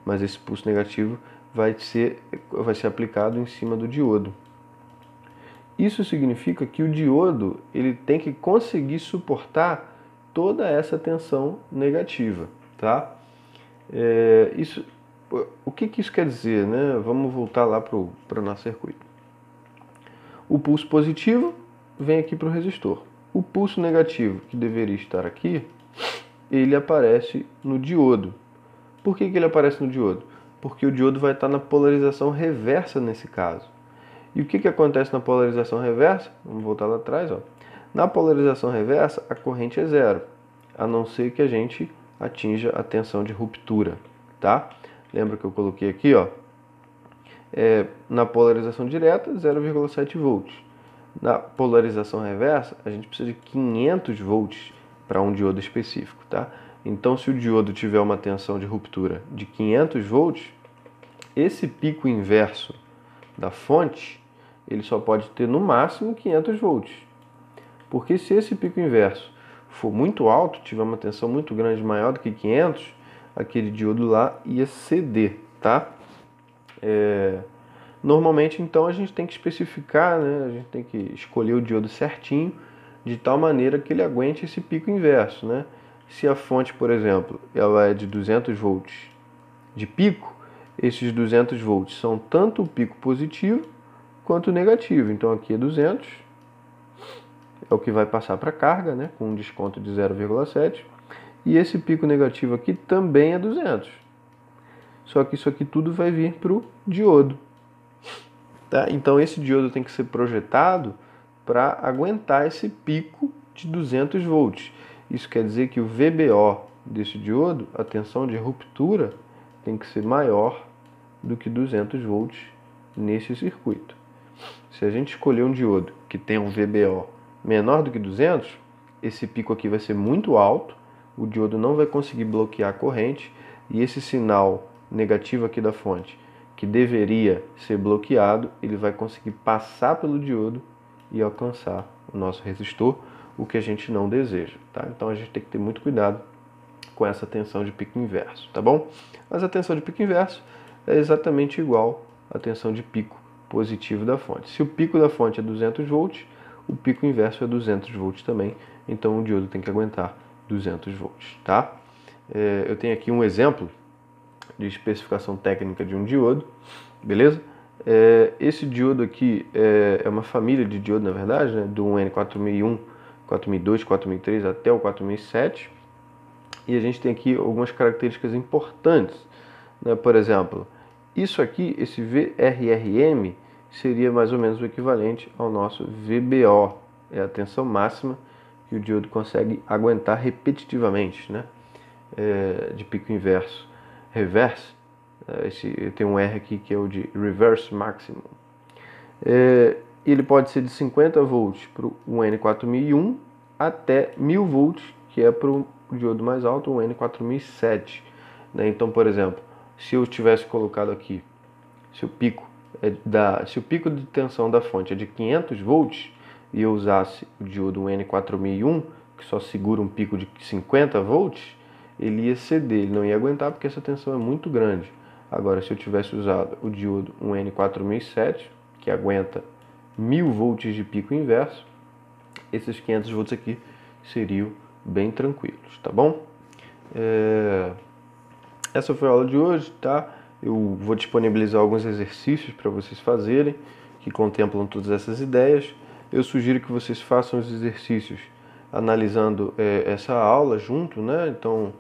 mas esse pulso negativo vai ser aplicado em cima do diodo. Isso significa que o diodo ele tem que conseguir suportar toda essa tensão negativa, tá? O que isso quer dizer, né? Vamos voltar lá para o nosso circuito. O pulso positivo vem aqui para o resistor. O pulso negativo, que deveria estar aqui, ele aparece no diodo. Por que ele aparece no diodo? Porque o diodo vai estar na polarização reversa nesse caso. E o que acontece na polarização reversa? Vamos voltar lá atrás. Ó. Na polarização reversa, a corrente é zero, a não ser que a gente atinja a tensão de ruptura. Tá? Lembra que eu coloquei aqui, ó, na polarização direta, 0,7 volts. Na polarização reversa, a gente precisa de 500 volts para um diodo específico, tá? Então, se o diodo tiver uma tensão de ruptura de 500 volts, esse pico inverso da fonte, ele só pode ter no máximo 500 volts. Porque se esse pico inverso for muito alto, tiver uma tensão muito grande, maior do que 500, aquele diodo lá ia ceder, tá? Normalmente, então, a gente tem que especificar, né? A gente tem que escolher o diodo certinho, de tal maneira que ele aguente esse pico inverso, né? Se a fonte, por exemplo, ela é de 200 volts de pico, esses 200 volts são tanto o pico positivo quanto o negativo. Então aqui é 200, é o que vai passar para a carga, né? Com um desconto de 0,7. E esse pico negativo aqui também é 200. Só que isso aqui tudo vai vir para o diodo. Tá? Então esse diodo tem que ser projetado para aguentar esse pico de 200 volts. Isso quer dizer que o VBO desse diodo, a tensão de ruptura, tem que ser maior do que 200 volts nesse circuito. Se a gente escolher um diodo que tem um VBO menor do que 200, esse pico aqui vai ser muito alto, o diodo não vai conseguir bloquear a corrente e esse sinal negativo aqui da fonte, que deveria ser bloqueado, ele vai conseguir passar pelo diodo e alcançar o nosso resistor, o que a gente não deseja, tá? Então a gente tem que ter muito cuidado com essa tensão de pico inverso, tá bom? Mas a tensão de pico inverso é exatamente igual à tensão de pico positivo da fonte. Se o pico da fonte é 200 volts, o pico inverso é 200 volts também, então o diodo tem que aguentar 200 volts, tá? Eu tenho aqui um exemplo de especificação técnica de um diodo, beleza? Esse diodo aqui é uma família de diodo, na verdade, né? Do N4001, 4002, 4003 até o 4007. E a gente tem aqui algumas características importantes, né? Por exemplo, isso aqui, esse VRRM, seria mais ou menos o equivalente ao nosso VBO, é a tensão máxima que o diodo consegue aguentar repetitivamente, né? De pico inverso. Reverse, tem um R aqui que é o de Reverse Maximum. Ele pode ser de 50 volts para o N4001 até 1000 volts, que é para o diodo mais alto, o N4007. Né? Então, por exemplo, se eu tivesse colocado aqui, se o pico de tensão da fonte é de 500 volts e eu usasse o diodo N4001, que só segura um pico de 50 volts, ele ia ceder, ele não ia aguentar porque essa tensão é muito grande. Agora, se eu tivesse usado o diodo um N4007, que aguenta 1000 volts de pico inverso, esses 500 volts aqui seriam bem tranquilos, tá bom? Essa foi a aula de hoje, tá? Eu vou disponibilizar alguns exercícios para vocês fazerem, que contemplam todas essas ideias. Eu sugiro que vocês façam os exercícios analisando essa aula junto, né? Então,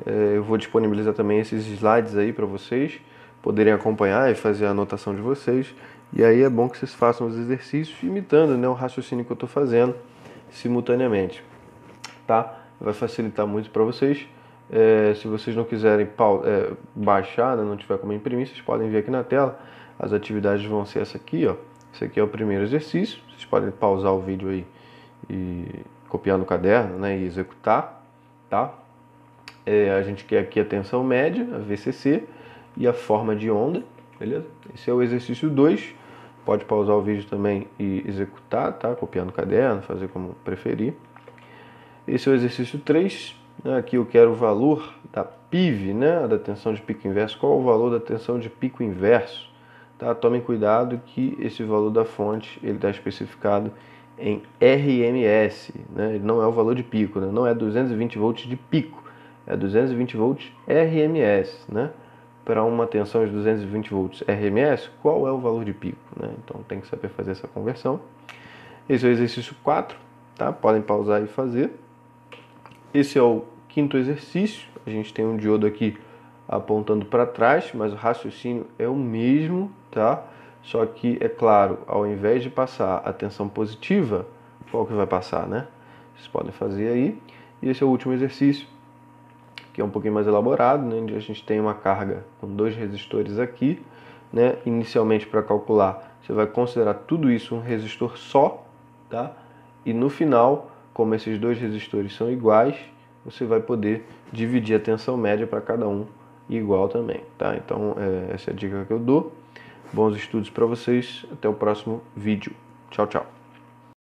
eu vou disponibilizar também esses slides aí para vocês poderem acompanhar e fazer a anotação de vocês. E aí é bom que vocês façam os exercícios imitando, né, o raciocínio que eu estou fazendo simultaneamente, tá? Vai facilitar muito para vocês. Se vocês não quiserem baixar, né, não tiver como imprimir, vocês podem ver aqui na tela. As atividades vão ser essa aqui, ó. Esse aqui é o primeiro exercício. Vocês podem pausar o vídeo aí e copiar no caderno, né, e executar, tá? A gente quer aqui a tensão média, a VCC, e a forma de onda, beleza? Esse é o exercício 2. Pode pausar o vídeo também e executar, tá? Copiar no caderno, fazer como preferir. Esse é o exercício 3. Aqui eu quero o valor da PIV, né? Da tensão de pico inverso. Qual é o valor da tensão de pico inverso? Tá? Tomem cuidado que esse valor da fonte ele está especificado em RMS, né? Ele não é o valor de pico, né? Não é 220 volts de pico, é 220 volts RMS, né? Para uma tensão de 220 volts RMS, qual é o valor de pico, né? Então tem que saber fazer essa conversão. Esse é o exercício 4, tá? Podem pausar e fazer. Esse é o quinto exercício. A gente tem um diodo aqui apontando para trás, mas o raciocínio é o mesmo, tá? Só que, é claro, ao invés de passar a tensão positiva, qual que vai passar, né? Vocês podem fazer aí. E esse é o último exercício, que é um pouquinho mais elaborado, né? Onde a gente tem uma carga com 2 resistores aqui, né? Inicialmente, para calcular, você vai considerar tudo isso um resistor só, tá? E no final, como esses 2 resistores são iguais, você vai poder dividir a tensão média para cada um igual também, tá? Então, essa é a dica que eu dou. Bons estudos para vocês. Até o próximo vídeo. Tchau, tchau.